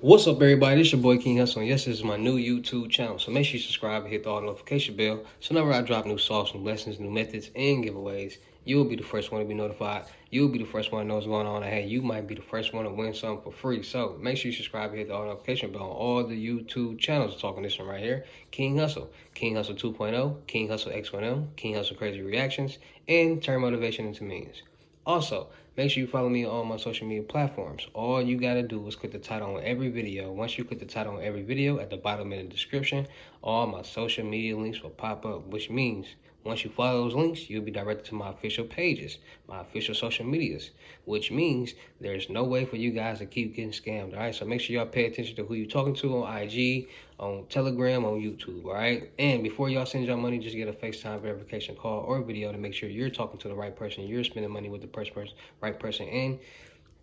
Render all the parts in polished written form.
What's up, everybody? It's your boy King Hussle, and yes, this is my new YouTube channel. So make sure you subscribe and hit the all notification bell. So whenever I drop new sauce, new lessons, new methods, and giveaways, you'll be the first one to be notified. You'll be the first one to know what's going on. And hey, you might be the first one to win something for free. So make sure you subscribe and hit the all notification bell on all the YouTube channels. I'm talking this one right here, King Hussle, King Hussle 2.0, King Hussle X1M, King Hussle Crazy Reactions, and turn motivation into millions. Also, make sure you follow me on all my social media platforms. All you gotta do is click the title on every video. Once you click the title on every video, at the bottom in the description, all my social media links will pop up, which means once you follow those links, you'll be directed to my official pages, my official social medias, which means there's no way for you guys to keep getting scammed. All right, so make sure y'all pay attention to who you're talking to on IG, on Telegram, on YouTube. All right, and before y'all send y'all money, just get a FaceTime verification call or video to make sure you're talking to the right person, you're spending money with the right person, and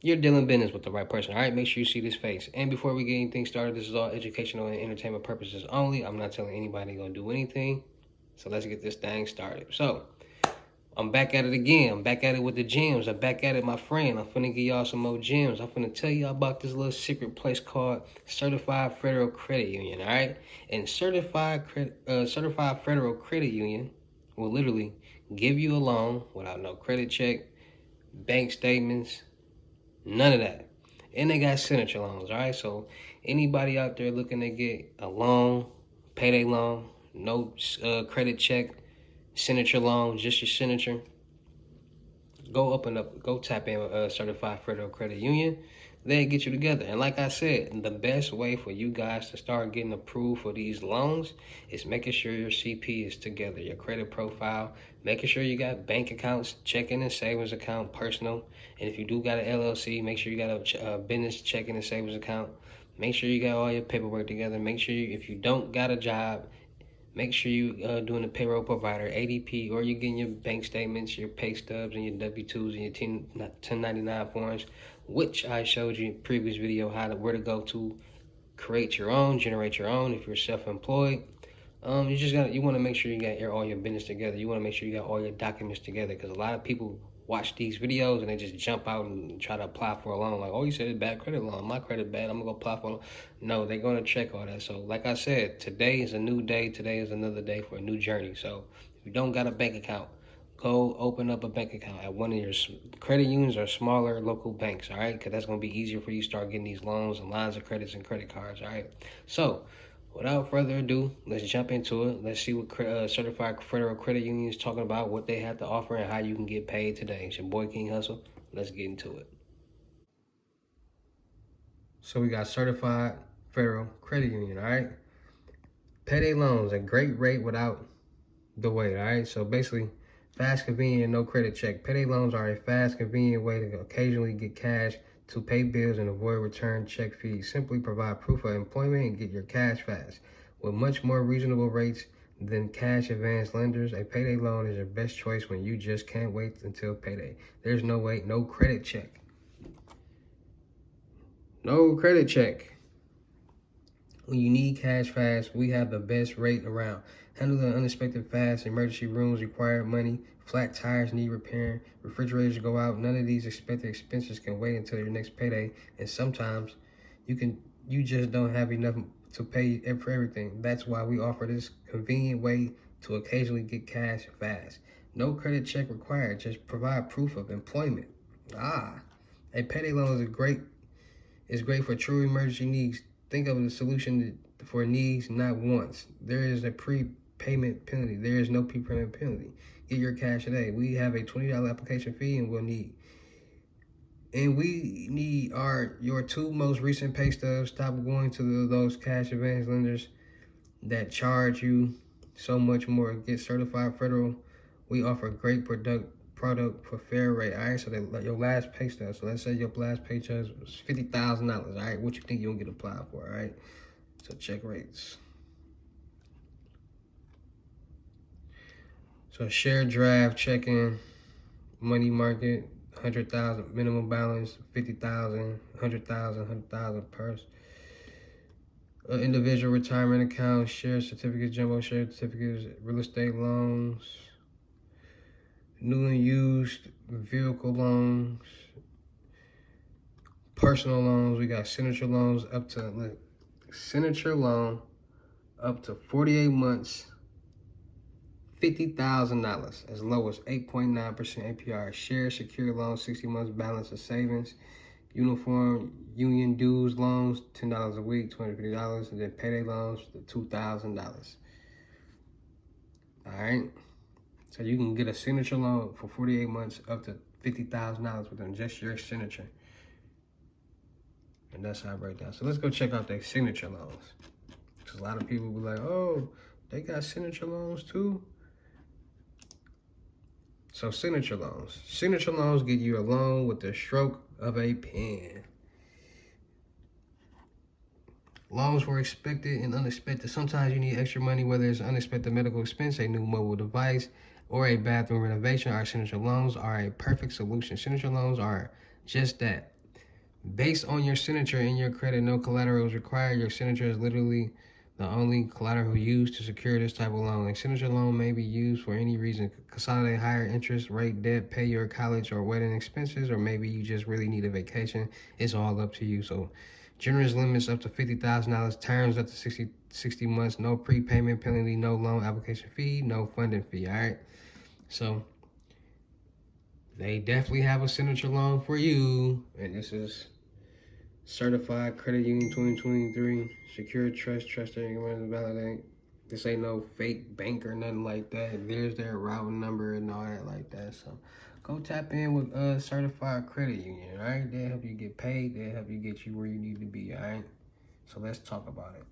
you're dealing business with the right person. All right, make sure you see this face. And before we get anything started, this is all educational and entertainment purposes only. I'm not telling anybody gonna do anything. So let's get this thing started. So I'm back at it again. I'm back at it with the gems. I'm back at it, my friend. I'm finna give y'all some more gems. I'm finna tell y'all about this little secret place called Certified Federal Credit Union. All right, and Certified Federal Credit Union will literally give you a loan without no credit check, bank statements, none of that. And they got signature loans, all right? So anybody out there looking to get a loan, payday loan, no credit check, signature loan, just your signature, go tap in with a Certified Federal Credit Union. They get you together. And like I said, the best way for you guys to start getting approved for these loans is making sure your CP is together, your credit profile, making sure you got bank accounts, checking and savings account, personal. And if you do got an LLC, make sure you got a business checking and savings account. Make sure you got all your paperwork together. Make sure if you don't got a job, make sure you doing a payroll provider, ADP, or you're getting your bank statements, your pay stubs, and your W-2s and your 1099 forms, which I showed you in previous video where to go to create your own, generate your own if you're self-employed. You want to make sure you got all your business together. You want to make sure you got all your documents together, because a lot of people watch these videos and they just jump out and try to apply for a loan. Like, oh, you said it's bad credit loan. My credit bad. I'm gonna go apply for a loan. No, they're gonna check all that. So, like I said, today is a new day. Today is another day for a new journey. So, if you don't got a bank account, go open up a bank account at one of your credit unions or smaller local banks. All right, because that's gonna be easier for you to start getting these loans and lines of credits and credit cards. All right, so without further ado, let's jump into it. Let's see what Certified Federal Credit Union is talking about, what they have to offer, and how you can get paid today. It's your boy King Hussle. Let's get into it. So we got Certified Federal Credit Union, all right? Payday loans, a great rate without the wait, all right? So basically, fast, convenient, no credit check. Payday loans are a fast, convenient way to occasionally get cash to pay bills and avoid return check fees. Simply provide proof of employment and get your cash fast. With much more reasonable rates than cash advance lenders, a payday loan is your best choice when you just can't wait until payday. There's no wait, no credit check. No credit check. When you need cash fast, we have the best rate around. Handle the unexpected fast. Emergency rooms require money. Flat tires need repairing. Refrigerators go out. None of these expected expenses can wait until your next payday. And sometimes you just don't have enough to pay for everything. That's why we offer this convenient way to occasionally get cash fast. No credit check required. Just provide proof of employment. A payday loan is great for true emergency needs. Think of the solution for needs, not wants. There is a prepayment penalty. There is no prepayment penalty. Get your cash today. We have a $20 application fee, and we need your 2 most recent pay stubs. Stop going to those cash advance lenders that charge you so much more. Get Certified Federal. We offer great product for fair rate. All right, so your last pay stub. So let's say your last pay stub was $50,000. All right, what you think you'll get applied for? All right, so check rates. So share draft, checking, money market, 100,000 minimum balance, 50,000, 100,000, 100,000 purse. Individual retirement account, share certificates, jumbo share certificates, real estate loans, new and used vehicle loans, personal loans. We got signature loans up to, look, signature loan up to 48 months, $50,000, as low as 8.9% APR. Share secure loans, 60 months balance of savings. Uniform union dues loans, $10 a week, $250, and then payday loans, $2,000. All right. So you can get a signature loan for 48 months up to $50,000 within just your signature. And that's how I break down. So let's go check out their signature loans. Because a lot of people be like, oh, they got signature loans too. So signature loans. Signature loans give you a loan with the stroke of a pen. Loans were expected and unexpected. Sometimes you need extra money, whether it's an unexpected medical expense, a new mobile device, or a bathroom renovation. Our signature loans are a perfect solution. Signature loans are just that. Based on your signature and your credit, no collateral is required. Your signature is literally the only collateral used to secure this type of loan. A signature loan may be used for any reason. Consolidate higher interest rate debt, pay your college or wedding expenses, or maybe you just really need a vacation. It's all up to you. So generous limits up to $50,000, terms up to 60 months, no prepayment penalty, no loan application fee, no funding fee, all right? So they definitely have a signature loan for you. And this is Certified Credit Union 2023, secure, trusted, validate. This ain't no fake bank or nothing like that. There's their routing number and all that like that. So go tap in with Certified Credit Union, all right? They'll help you get paid. They'll help you get you where you need to be, all right? So let's talk about it.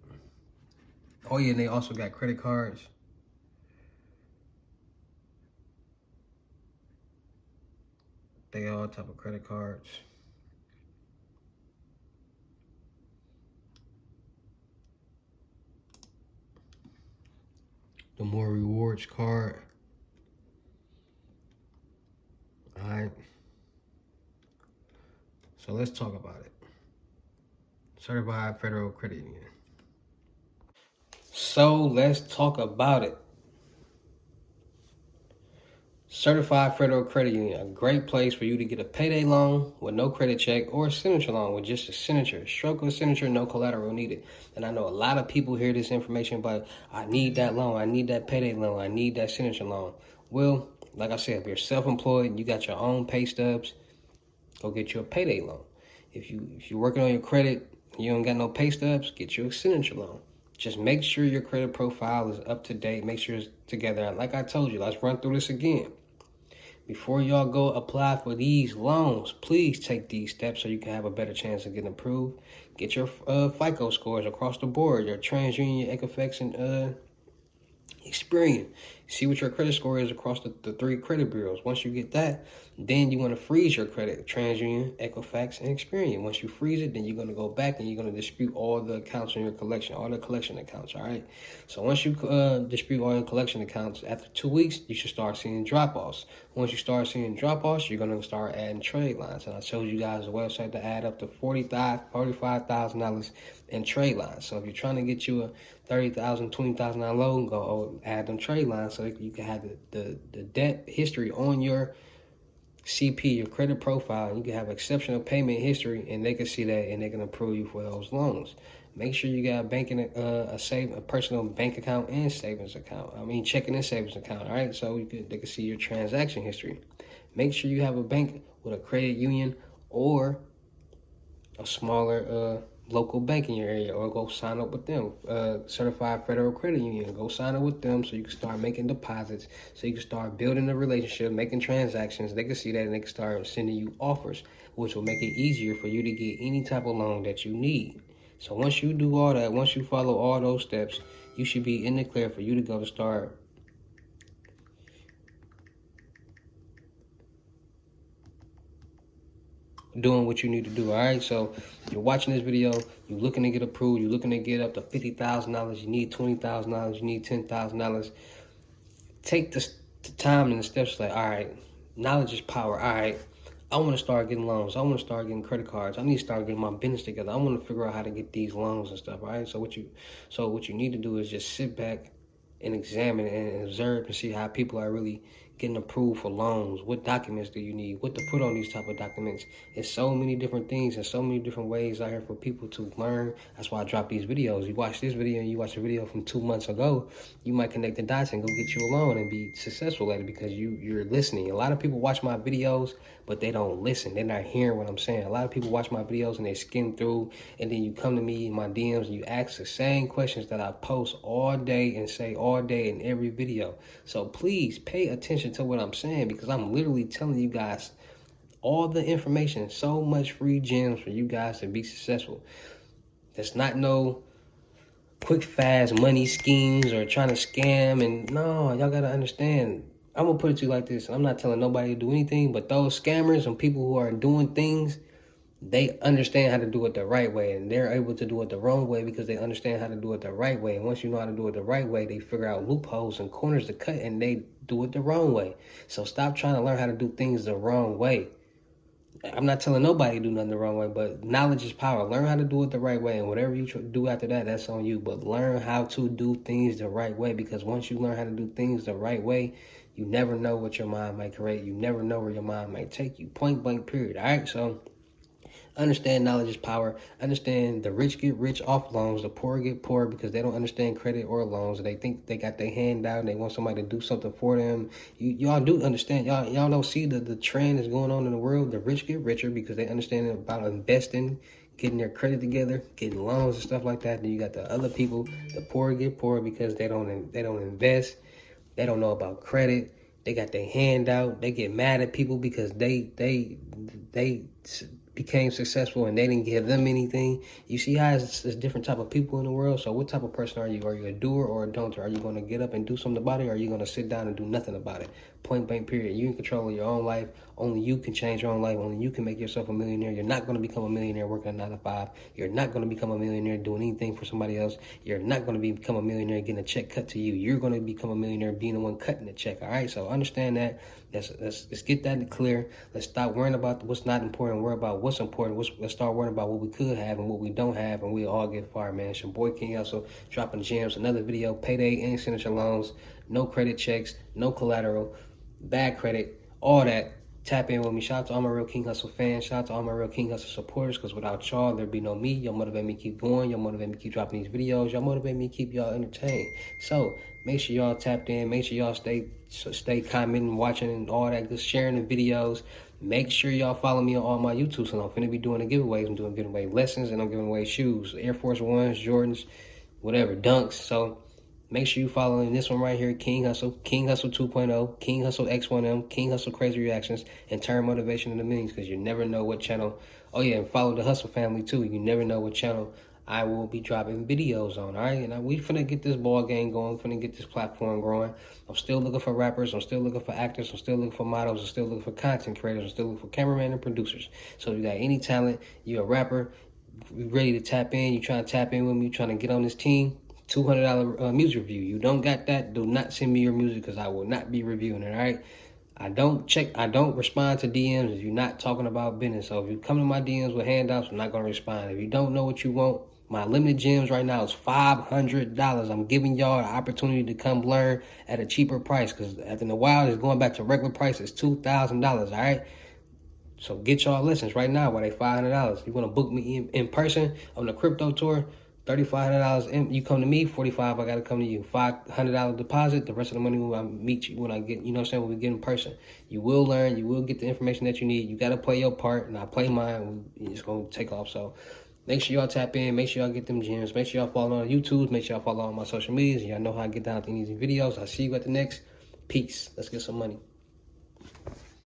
Oh yeah, and they also got credit cards. They all type of credit cards. The more rewards card. All right. So let's talk about it. Certified Federal Credit Union. So let's talk about it. Certified Federal Credit Union, a great place for you to get a payday loan with no credit check, or a signature loan with just a signature. Stroke of a signature, no collateral needed. And I know a lot of people hear this information, but I need that loan, I need that payday loan, I need that signature loan. Well, like I said, if you're self-employed, you got your own pay stubs, go get you a payday loan. If you're working on your credit, you don't got no pay stubs, get you a signature loan. Just make sure your credit profile is up to date. Make sure it's together. Like I told you, let's run through this again. Before y'all go apply for these loans, please take these steps so you can have a better chance of getting approved. Get your FICO scores across the board, your TransUnion, Equifax, and Experian. See what your credit score is across the 3 credit bureaus. Once you get that, then you want to freeze your credit. TransUnion, Equifax, and Experian. Once you freeze it, then you're going to go back and you're going to dispute all the accounts in your collection, all the collection accounts, all right? So once you dispute all your collection accounts, after 2 weeks, you should start seeing drop-offs. Once you start seeing drop-offs, you're going to start adding trade lines. And I showed you guys a website to add up to $45,000 in trade lines. So if you're trying to get you a $30,000, $20,000 loan, go add them trade lines so that you can have the debt history on your CP, your credit profile, and you can have exceptional payment history, and they can see that and they can approve you for those loans. Make sure you got a personal bank account and savings account. Checking and savings account. All right, so they can see your transaction history. Make sure you have a bank with a credit union or a smaller local bank in your area, or go sign up with them. Certified Federal Credit Union, go sign up with them so you can start making deposits, so you can start building a relationship, making transactions. They can see that and they can start sending you offers, which will make it easier for you to get any type of loan that you need. So once you do all that, once you follow all those steps, you should be in the clear for you to go to start doing what you need to do. All right, so you're watching this video, you're looking to get approved, you're looking to get up to $50,000, you need $20,000, you need $10,000. Take the time and the steps, like, all right, knowledge is power. All right, I want to start getting loans, I want to start getting credit cards, I need to start getting my business together, I want to figure out how to get these loans and stuff. All right, so what you need to do is just sit back and examine and observe and see how people are really getting approved for loans. What documents do you need? What to put on these type of documents? It's so many different things and so many different ways out here for people to learn. That's why I drop these videos. You watch this video and you watch a video from 2 months ago, you might connect the dots and go get you a loan and be successful at it because you're listening. A lot of people watch my videos, but they don't listen. They're not hearing what I'm saying. A lot of people watch my videos and they skim through, and then you come to me in my DMs and you ask the same questions that I post all day and say all day in every video. So please pay attention to what I'm saying, because I'm literally telling you guys all the information, so much free gems for you guys to be successful. That's not no quick, fast money schemes or trying to scam. And no, y'all got to understand. I'm going to put it to you like this. I'm not telling nobody to do anything, but those scammers and people who are doing things, they understand how to do it the right way, and they're able to do it the wrong way because they understand how to do it the right way. And once you know how to do it the right way, they figure out loopholes and corners to cut, and they do it the wrong way. So stop trying to learn how to do things the wrong way. I'm not telling nobody to do nothing the wrong way, but knowledge is power. Learn how to do it the right way, and whatever you do after that, that's on you. But learn how to do things the right way, because once you learn how to do things the right way, you never know what your mind might create. You never know where your mind might take you. Point blank, period. All right, so understand knowledge is power. Understand the rich get rich off loans. The poor get poor because they don't understand credit or loans. They think they got their hand out and they want somebody to do something for them. Y'all do understand. Y'all don't see the trend that's going on in the world. The rich get richer because they understand about investing, getting their credit together, getting loans and stuff like that. Then you got the other people, the poor get poor because they don't invest. They don't know about credit. They got their hand out. They get mad at people because they became successful and they didn't give them anything. You see how it's different type of people in the world. So what type of person are you? Are you a doer or a don'ter? Are you going to get up and do something about it, or are you going to sit down and do nothing about it? Point blank, period. You in control of your own life. Only you can change your own life. Only you can make yourself a millionaire. You're not going to become a millionaire working a 9 to 5. You're not going to become a millionaire doing anything for somebody else. You're not going to become a millionaire getting a check cut to you. You're going to become a millionaire being the one cutting the check. All right, so understand that. Let's get that clear. Let's stop worrying about what's not important. Worry about what's important. Let's start worrying about what we could have and what we don't have, and we'll all get far, man. It's your boy King Hussle, dropping gems. Another video, payday and signature loans, no credit checks, no collateral, bad credit, all that. Tap in with me. Shout out to all my real King Hussle fans. Shout out to all my real King Hussle supporters, because without y'all, there'd be no me. Y'all motivate me to keep going. Y'all motivate me to keep dropping these videos. Y'all motivate me to keep y'all entertained. So make sure y'all tapped in. Make sure y'all stay commenting, watching, and all that good, sharing the videos. Make sure y'all follow me on all my YouTube channels. I'm finna be doing the giveaways. I'm doing giveaway lessons, and I'm giving away shoes, Air Force Ones, Jordans, whatever, Dunks. So make sure you following this one right here, King Hussle 2.0, King Hussle X1M, King Hussle Crazy Reactions, and turn motivation into millions, because you never know what channel. Oh yeah, and follow the Hussle family too. You never know what channel I will be dropping videos on. All right, and we finna get this ball game going. Finna get this platform growing. I'm still looking for rappers. I'm still looking for actors. I'm still looking for models. I'm still looking for content creators. I'm still looking for cameramen and producers. So if you got any talent, you're a rapper, you ready to tap in, you trying to tap in with me, you trying to get on this team, $200 music review. You don't got that, do not send me your music, because I will not be reviewing it. All right, I don't respond to DMs if you're not talking about business. So if you come to my DMs with handouts, I'm not going to respond. If you don't know what you want, my limited gems right now is $500. I'm giving y'all an opportunity to come learn at a cheaper price, because after a while, it's going back to regular price. It's $2,000, all right? So get y'all lessons right now while they $500. You want to book me in person on the crypto tour, $3,500. You come to me, $45. I got to come to you. $500 deposit. The rest of the money when I meet you, when I get, you know what I'm saying, when we get in person. You will learn. You will get the information that you need. You got to play your part, and I play mine. It's going to take off. So make sure y'all tap in. Make sure y'all get them gems. Make sure y'all follow on YouTube. Make sure y'all follow on my social medias. Y'all know how I get down to these videos. I'll see you at the next. Peace. Let's get some money.